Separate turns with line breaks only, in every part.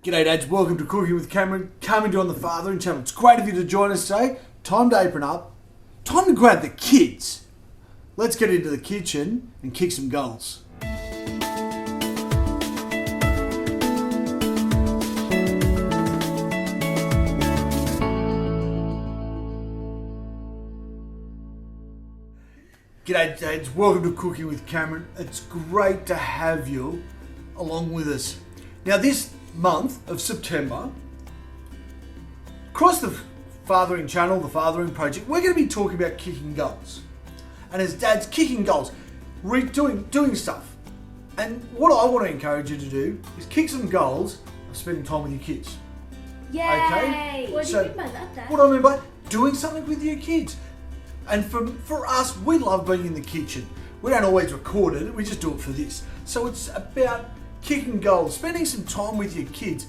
G'day dads, welcome to Cooking with Cameron, coming to you on the Fathering channel. It's great of you to join us today. Time to apron up, time to grab the kids. Let's get into the kitchen and kick some goals. G'day dads, welcome to Cooking with Cameron. It's great to have you along with us. Now this month of September, across the Fathering channel, the Fathering project, we're going to be talking about kicking goals. And as dads, kicking goals, doing stuff. And what I want to encourage you to do is kick some goals of spending time with your kids.
Yay!
Okay?
What do you mean by that, Dad?
What I mean by doing something with your kids. And for us, we love being in the kitchen. We don't always record it, we just do it for this. So it's about kicking goals, spending some time with your kids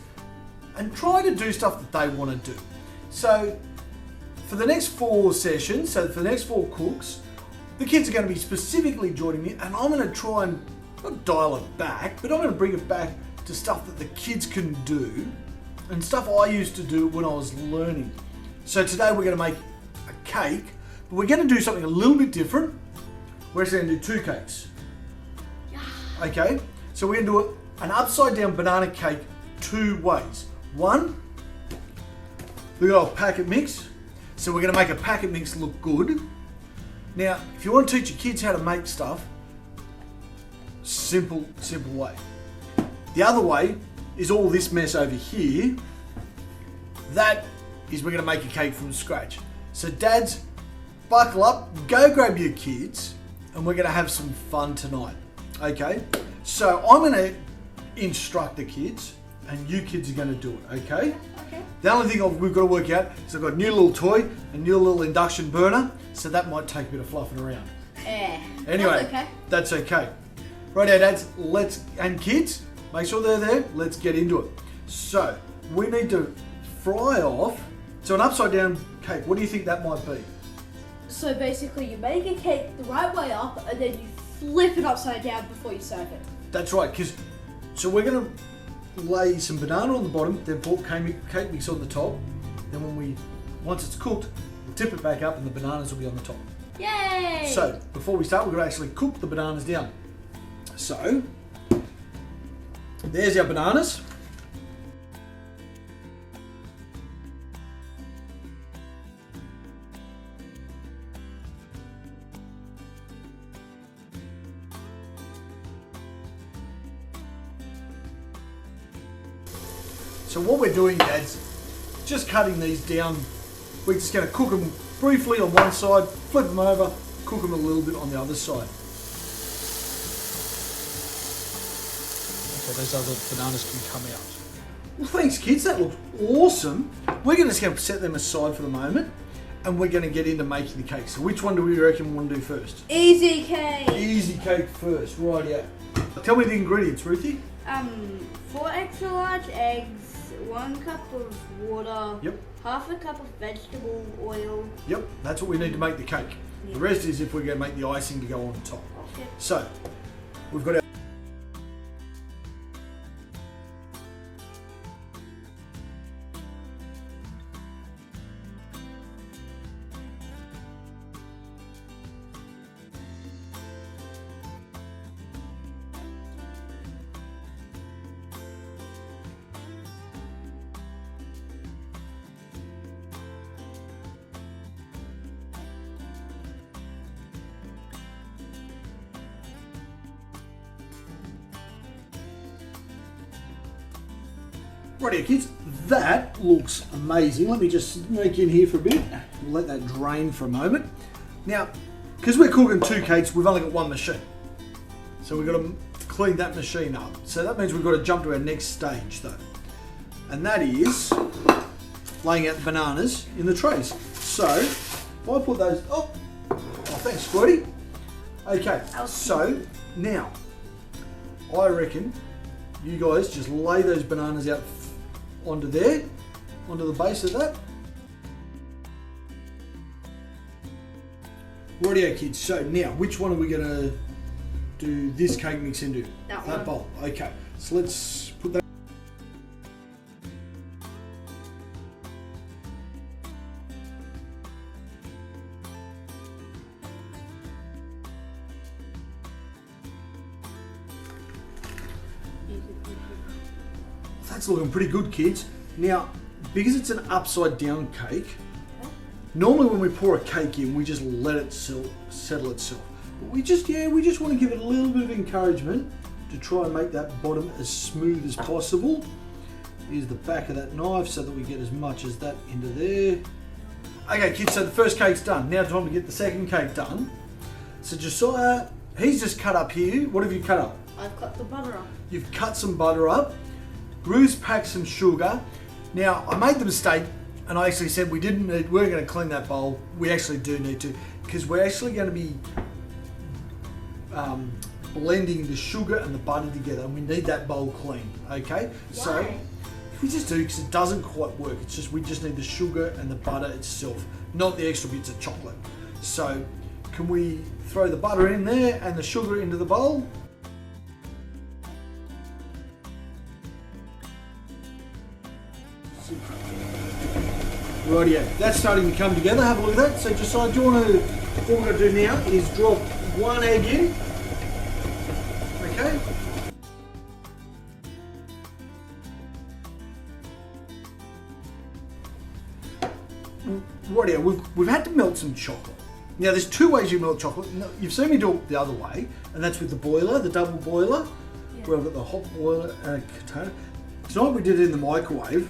and trying to do stuff that they want to do. So for the next 4 sessions, so for the next 4 cooks, the kids are going to be specifically joining me, and I'm going to try and not dial it back, but I'm going to bring it back to stuff that the kids can do and stuff I used to do when I was learning. So today we're going to make a cake, but we're going to do something a little bit different. We're actually going to do 2 cakes. Okay, so we're going to do an upside down banana cake 2 ways. One, we got a packet mix. So we're going to make a packet mix look good. Now, if you want to teach your kids how to make stuff, simple way. The other way is all this mess over here. That is we're going to make a cake from scratch. So dads, buckle up, go grab your kids, and we're going to have some fun tonight. Okay? So I'm going to instruct the kids, and you kids are going to do it, okay?
Okay.
The only thing we've got to work out is I've got a new little toy, a new little induction burner, so that might take a bit of fluffing around. Anyway, that's okay. Righto dads, and kids, make sure they're there, let's get into it. So, we need to fry off, so an upside down cake, what do you think that might be?
So basically you make a cake the right way up and then you flip it upside down before you serve it.
That's right, so we're going to lay some banana on the bottom, then pour cake mix on the top. Then once it's cooked, we'll tip it back up and the bananas will be on the top.
Yay!
So, before we start, we're going to actually cook the bananas down. So, there's our bananas. So what we're doing, dads, just cutting these down. We're just going to cook them briefly on one side, flip them over, cook them a little bit on the other side. Okay, those other bananas can come out. Well, thanks kids, that looks awesome. We're just going to set them aside for the moment, and we're going to get into making the cake. So which one do we reckon we want to do first?
Easy cake!
Easy cake first, right, yeah. Tell me the ingredients, Ruthie.
4 extra large eggs, 1 cup of water,
Yep.
half a cup of vegetable oil.
Yep, that's what we need to make the cake.
Yeah.
The rest is if we're going to make the icing to go on top.
Okay.
So, we've got our Righty kids, that looks amazing. Let me just sneak in here for a bit. We'll let that drain for a moment. Now, because we're cooking 2 cakes, we've only got 1 machine. So we've got to clean that machine up. So that means we've got to jump to our next stage though. And that is laying out the bananas in the trays. So, if I put those, oh thanks Squirty. Okay, so now, I reckon you guys just lay those bananas out onto there, onto the base of that. Rightio kids, so now which one are we going to do this cake mix into?
That one.
bowl. Okay, so let's put that. That's looking pretty good, kids. Now, because it's an upside down cake, normally when we pour a cake in, we just let it settle itself. But we just want to give it a little bit of encouragement to try and make that bottom as smooth as possible. Here's the back of that knife so that we get as much as that into there. Okay, kids, so the first cake's done. Now time to get the second cake done. So Josiah, he's just cut up here. What have you cut up?
I've cut the butter up.
You've cut some butter up. Ruth packed some sugar. Now, I made the mistake and I actually said we're going to clean that bowl. We actually do need to, because we're actually going to be blending the sugar and the butter together, and we need that bowl clean, okay?
Why?
So we just do, because it doesn't quite work. It's just, we just need the sugar and the butter itself, not the extra bits of chocolate. So can we throw the butter in there and the sugar into the bowl? Rightio, that's starting to come together. Have a look at that. So Josiah, do you want to, what we're going to do now is drop one egg in. Okay. Rightio, we've had to melt some chocolate. Now there's two ways you melt chocolate. No, you've seen me do it the other way, and that's with the boiler, the double boiler, where I've got the hot boiler and a container. Tonight we did it in the microwave.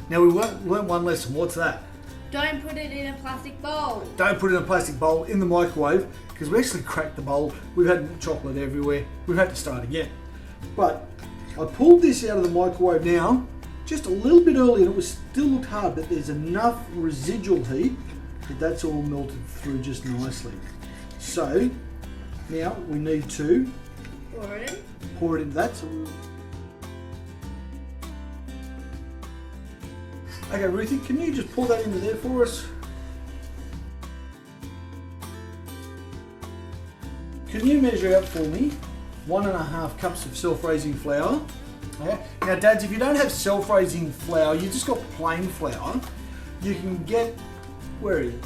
Now we learned one lesson. What's that?
Don't put it in a plastic bowl.
Don't put it in a plastic bowl in the microwave, because we actually cracked the bowl. We've had chocolate everywhere. We've had to start again. But I pulled this out of the microwave now, just a little bit early, and it was still looked hard, but there's enough residual heat that that's all melted through just nicely. So now we need to pour it into that. So okay, Ruthie, can you just pour that into there for us? Can you measure out for me 1.5 cups of self-raising flour? Okay. Now, dads, if you don't have self-raising flour, you just got plain flour, you can get, where are you?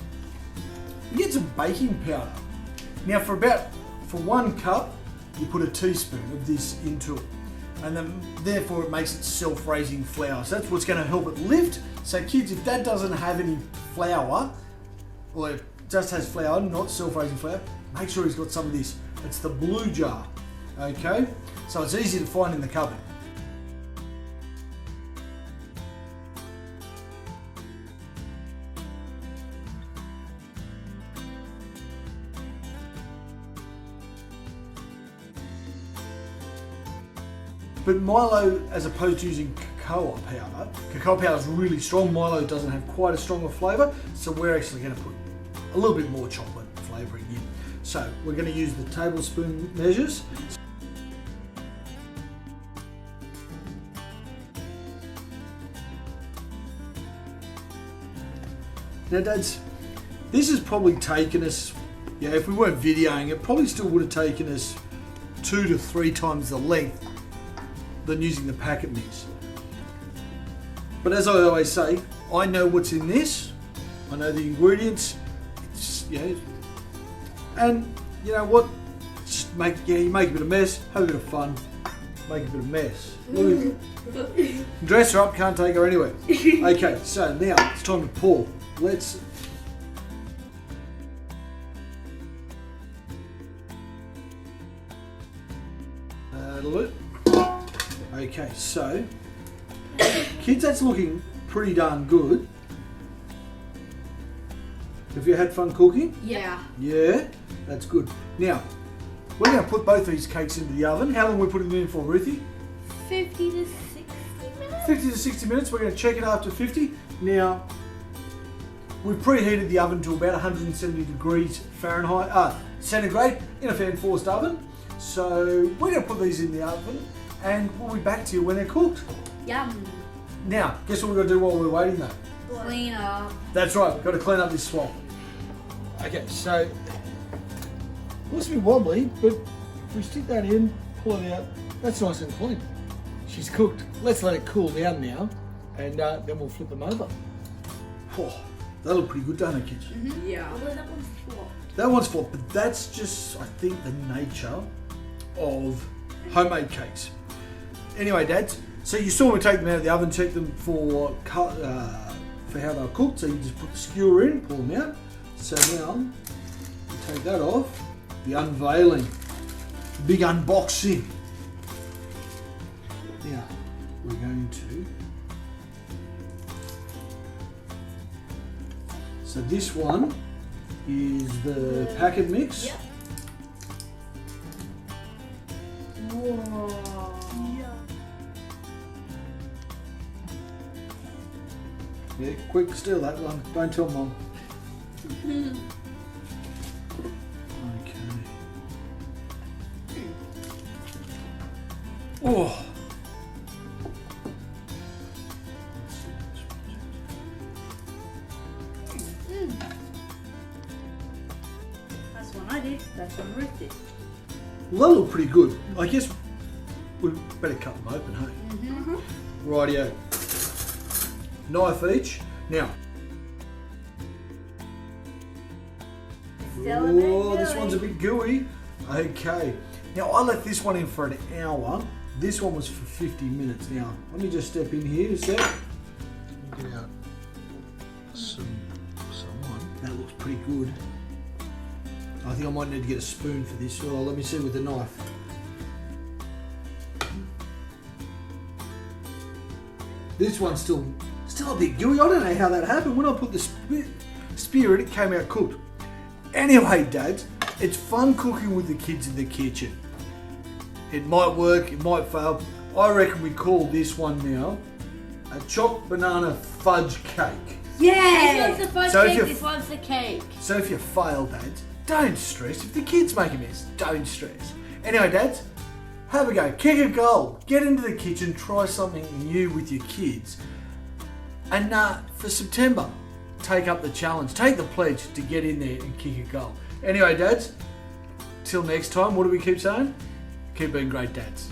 You get some baking powder. Now, for 1 cup, you put a teaspoon of this into it. And then therefore it makes it self-raising flour. So that's what's going to help it lift. So kids, if dad doesn't have any flour, or just has flour, not self-raising flour, make sure he's got some of this. It's the blue jar, okay? So it's easy to find in the cupboard. But Milo, as opposed to using cocoa powder is really strong. Milo doesn't have quite as strong a flavour, so we're actually going to put a little bit more chocolate flavouring in. So we're going to use the tablespoon measures. Now, dads, this has probably taken us, if we weren't videoing, it probably still would have taken us 2 to 3 times the length than using the packet mix. But as I always say, I know what's in this, I know the ingredients, and you know what, just you make a bit of mess, have a bit of fun, make a bit of mess. Dress her up, can't take her anywhere. Okay, so now it's time to pour. Let's look. Okay, so kids, that's looking pretty darn good. Have you had fun cooking?
Yeah.
Yeah, that's good. Now, we're going to put both these cakes into the oven. How long are we putting them in for, Ruthie?
50 to 60 minutes.
50 to 60 minutes. We're going to check it after 50. Now, we've preheated the oven to about 170 degrees Fahrenheit, centigrade, in a fan forced oven. So we're going to put these in the oven, and we'll be back to you when they're cooked.
Yum.
Now, guess what we've got to do while we're waiting though?
Clean up.
That's right, we've got to clean up this swamp. Okay, so, it looks a bit wobbly, but if we stick that in, pull it out, that's nice and clean. She's cooked. Let's let it cool down now, and then we'll flip them over. Oh, they look pretty good, don't they, kids?
Mm-hmm. Yeah. Although that one's flopped.
That one's flopped, but that's just, I think, the nature of homemade cakes. Anyway, dads, So you saw me take them out of the oven, check them for how they're cooked. So you just put the skewer in, pull them out. So now, you take that off, the unveiling, big unboxing. Now, we're going to... So this one is the packet mix.
Yep. Whoa.
Yeah, quick, steal that one. Don't tell Mum. Okay. Oh.
That's one I did. That's one Ruth did.
Well, they look pretty good. I guess we better cut them open, hey?
Mm-hmm.
Rightio. Knife each. Now. Oh, this one's a bit gooey. Okay. Now, I left this one in for an hour. This one was for 50 minutes. Now, let me just step in here a sec. Get out someone. That looks pretty good. I think I might need to get a spoon for this. Oh, let me see with the knife. This one's still a bit gooey. I don't know how that happened. When I put the spear in, it came out cooked. Anyway, Dads, it's fun cooking with the kids in the kitchen. It might work, it might fail. I reckon we call this one now a chopped banana fudge cake.
Yeah!
This one's the fudge
So if
cake,
you're-
this one's the cake.
So if you fail, Dads, don't stress. If the kids make a mess, don't stress. Anyway, Dads, have a go. Kick a goal. Get into the kitchen. Try something new with your kids. And for September, take up the challenge. Take the pledge to get in there and kick a goal. Anyway, Dads, till next time, what do we keep saying? Keep being great dads.